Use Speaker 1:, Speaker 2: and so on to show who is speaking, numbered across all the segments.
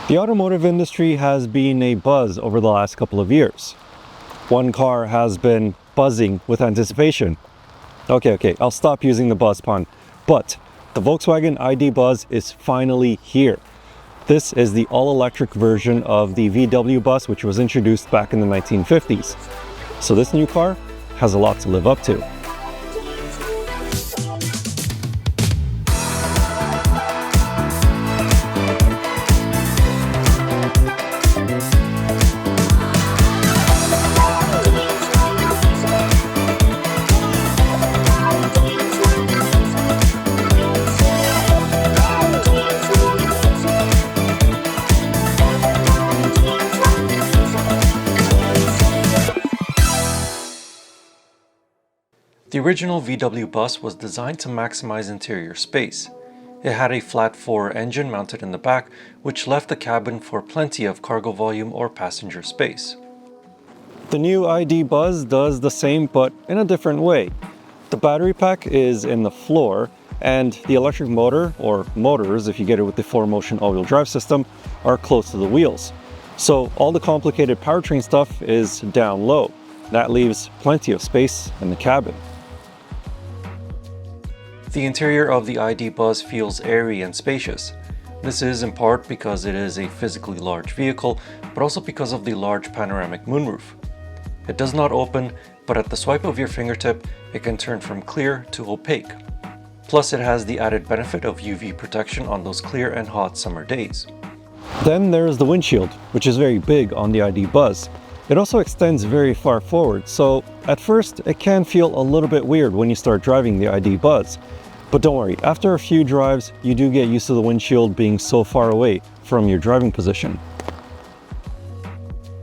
Speaker 1: The automotive industry has been a buzz over the last couple of years. One car has been buzzing with anticipation. Okay, I'll stop using the buzz pun. But the Volkswagen ID.Buzz is finally here. This is the all-electric version of the VW bus, which was introduced back in the 1950s. So this new car has a lot to live up to.
Speaker 2: The original VW bus was designed to maximize interior space. It had a flat-4 engine mounted in the back, which left the cabin for plenty of cargo volume or passenger space.
Speaker 1: The new ID.Buzz does the same, but in a different way. The battery pack is in the floor, and the electric motor, or motors if you get it with the 4-motion all-wheel drive system, are close to the wheels. So all the complicated powertrain stuff is down low. That leaves plenty of space in the cabin.
Speaker 2: The interior of the ID.Buzz feels airy and spacious. This is in part because it is a physically large vehicle, but also because of the large panoramic moonroof. It does not open, but at the swipe of your fingertip, it can turn from clear to opaque. Plus, it has the added benefit of UV protection on those clear and hot summer days.
Speaker 1: Then there's the windshield, which is very big on the ID.Buzz. It also extends very far forward, so at first it can feel a little bit weird when you start driving the ID.Buzz. But don't worry, after a few drives, you do get used to the windshield being so far away from your driving position.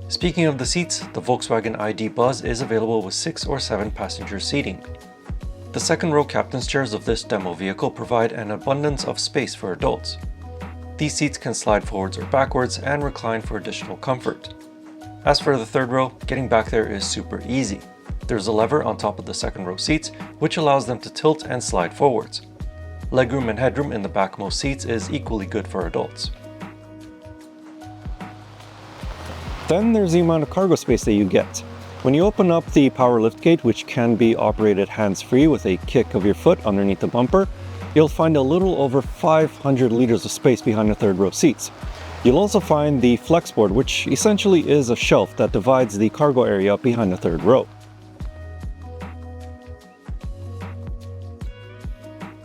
Speaker 2: Speaking of the seats, the Volkswagen ID.Buzz is available with 6 or 7 passenger seating. The second row captain's chairs of this demo vehicle provide an abundance of space for adults. These seats can slide forwards or backwards and recline for additional comfort. As for the third row, getting back there is super easy. There's a lever on top of the second row seats, which allows them to tilt and slide forwards. Legroom and headroom in the backmost seats is equally good for adults.
Speaker 1: Then there's the amount of cargo space that you get. When you open up the power liftgate, which can be operated hands-free with a kick of your foot underneath the bumper, you'll find a little over 500 liters of space behind the third row seats. You'll also find the Flexboard, which essentially is a shelf that divides the cargo area behind the third row.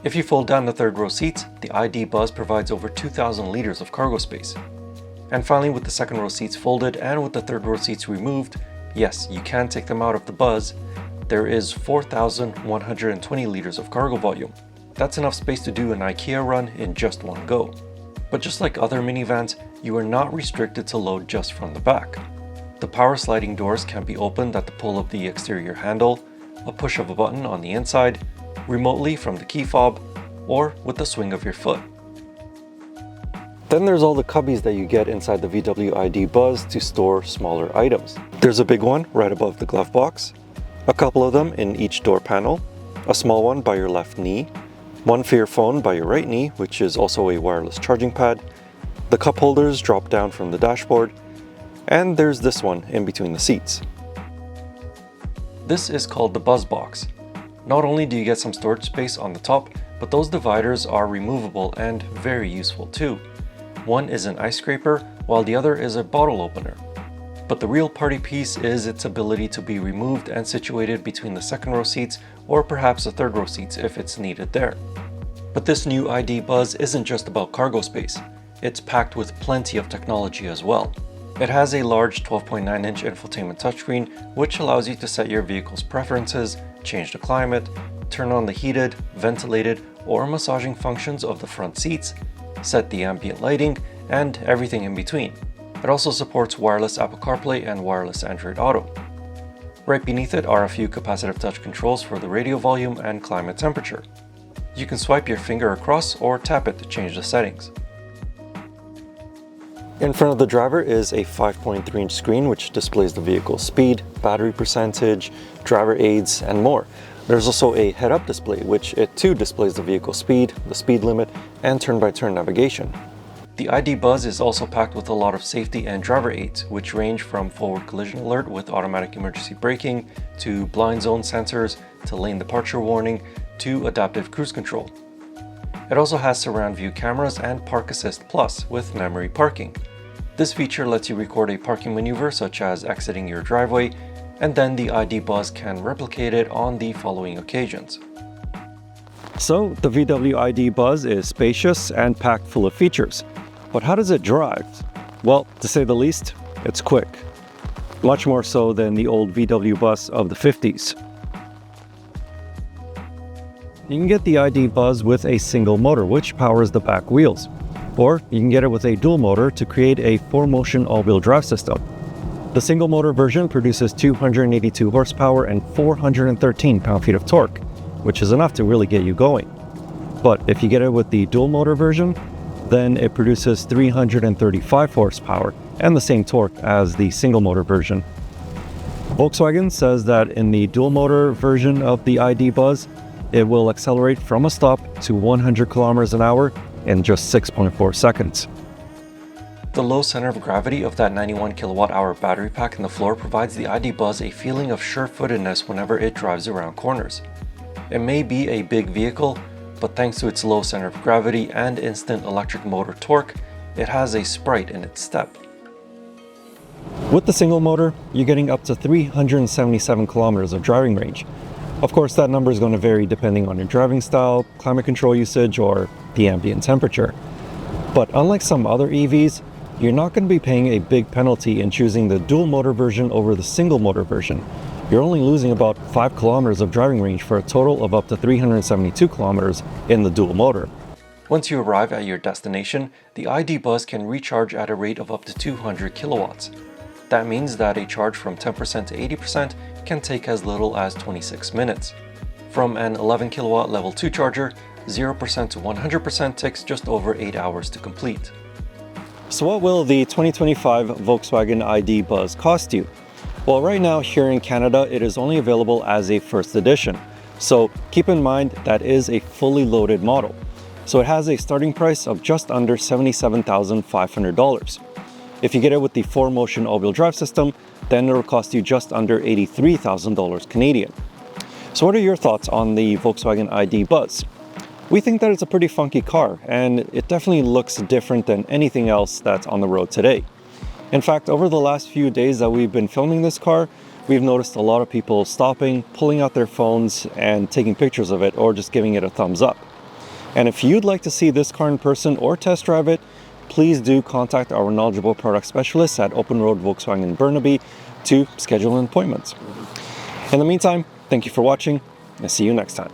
Speaker 2: If you fold down the third row seats, the ID.Buzz provides over 2,000 liters of cargo space. And finally, with the second row seats folded and with the third row seats removed, yes, you can take them out of the Buzz, there is 4,120 liters of cargo volume. That's enough space to do an IKEA run in just one go. But just like other minivans, you are not restricted to load just from the back. The power sliding doors can be opened at the pull of the exterior handle, a push of a button on the inside, remotely from the key fob, or with the swing of your foot.
Speaker 1: Then there's all the cubbies that you get inside the VW ID.Buzz to store smaller items. There's a big one right above the glove box, a couple of them in each door panel, a small one by your left knee, one for your phone by your right knee, which is also a wireless charging pad, the cup holders drop down from the dashboard, and there's this one in between the seats.
Speaker 2: This is called the Buzz Box. Not only do you get some storage space on the top, but those dividers are removable and very useful too. One is an ice scraper, while the other is a bottle opener. But the real party piece is its ability to be removed and situated between the second row seats or perhaps the third row seats if it's needed there. But this new ID.Buzz isn't just about cargo space. It's packed with plenty of technology as well. It has a large 12.9-inch infotainment touchscreen, which allows you to set your vehicle's preferences, change the climate, turn on the heated, ventilated, or massaging functions of the front seats, set the ambient lighting, and everything in between. It also supports wireless Apple CarPlay and wireless Android Auto. Right beneath it are a few capacitive touch controls for the radio volume and climate temperature. You can swipe your finger across or tap it to change the settings.
Speaker 1: In front of the driver is a 5.3-inch screen which displays the vehicle's speed, battery percentage, driver aids, and more. There's also a head-up display which it too displays the vehicle's speed, the speed limit, and turn-by-turn navigation.
Speaker 2: The ID.Buzz is also packed with a lot of safety and driver aids, which range from forward collision alert with automatic emergency braking, to blind zone sensors, to lane departure warning, to adaptive cruise control. It also has surround view cameras and Park Assist Plus with memory parking. This feature lets you record a parking maneuver such as exiting your driveway, and then the ID.Buzz can replicate it on the following occasions.
Speaker 1: So the VW ID.Buzz is spacious and packed full of features. But how does it drive? Well, to say the least, it's quick. Much more so than the old VW bus of the 50s. You can get the ID.Buzz with a single motor, which powers the back wheels. Or you can get it with a dual motor to create a 4-motion all-wheel drive system. The single motor version produces 282 horsepower and 413 pound-feet of torque, which is enough to really get you going. But if you get it with the dual motor version, then it produces 335 horsepower and the same torque as the single motor version. Volkswagen says that in the dual motor version of the ID.Buzz, it will accelerate from a stop to 100 kilometers an hour in just 6.4 seconds.
Speaker 2: The low center of gravity of that 91 kilowatt-hour battery pack in the floor provides the ID.Buzz a feeling of sure-footedness whenever it drives around corners. It may be a big vehicle, but thanks to its low center of gravity and instant electric motor torque, it has a sprite in its step.
Speaker 1: With the single motor, you're getting up to 377 kilometers of driving range. Of course, that number is going to vary depending on your driving style, climate control usage, or the ambient temperature. But unlike some other EVs, you're not going to be paying a big penalty in choosing the dual motor version over the single motor version. You're only losing about 5 kilometers of driving range for a total of up to 372 kilometers in the dual motor.
Speaker 2: Once you arrive at your destination, the ID.Buzz can recharge at a rate of up to 200 kilowatts. That means that a charge from 10% to 80% can take as little as 26 minutes. From an 11 kilowatt level 2 charger, 0% to 100% takes just over 8 hours to complete.
Speaker 1: So what will the 2025 Volkswagen ID.Buzz cost you? Well, right now here in Canada, it is only available as a first edition. So keep in mind that is a fully loaded model. So it has a starting price of just under $77,500. If you get it with the 4-motion all-wheel drive system, then it will cost you just under $83,000 Canadian. So what are your thoughts on the Volkswagen ID.Buzz? We think that it's a pretty funky car, and it definitely looks different than anything else that's on the road today. In fact, over the last few days that we've been filming this car, we've noticed a lot of people stopping, pulling out their phones, and taking pictures of it, or just giving it a thumbs up. And if you'd like to see this car in person or test drive it, please do contact our knowledgeable product specialists at OpenRoad Volkswagen Burnaby to schedule an appointment. In the meantime, thank you for watching, and see you next time.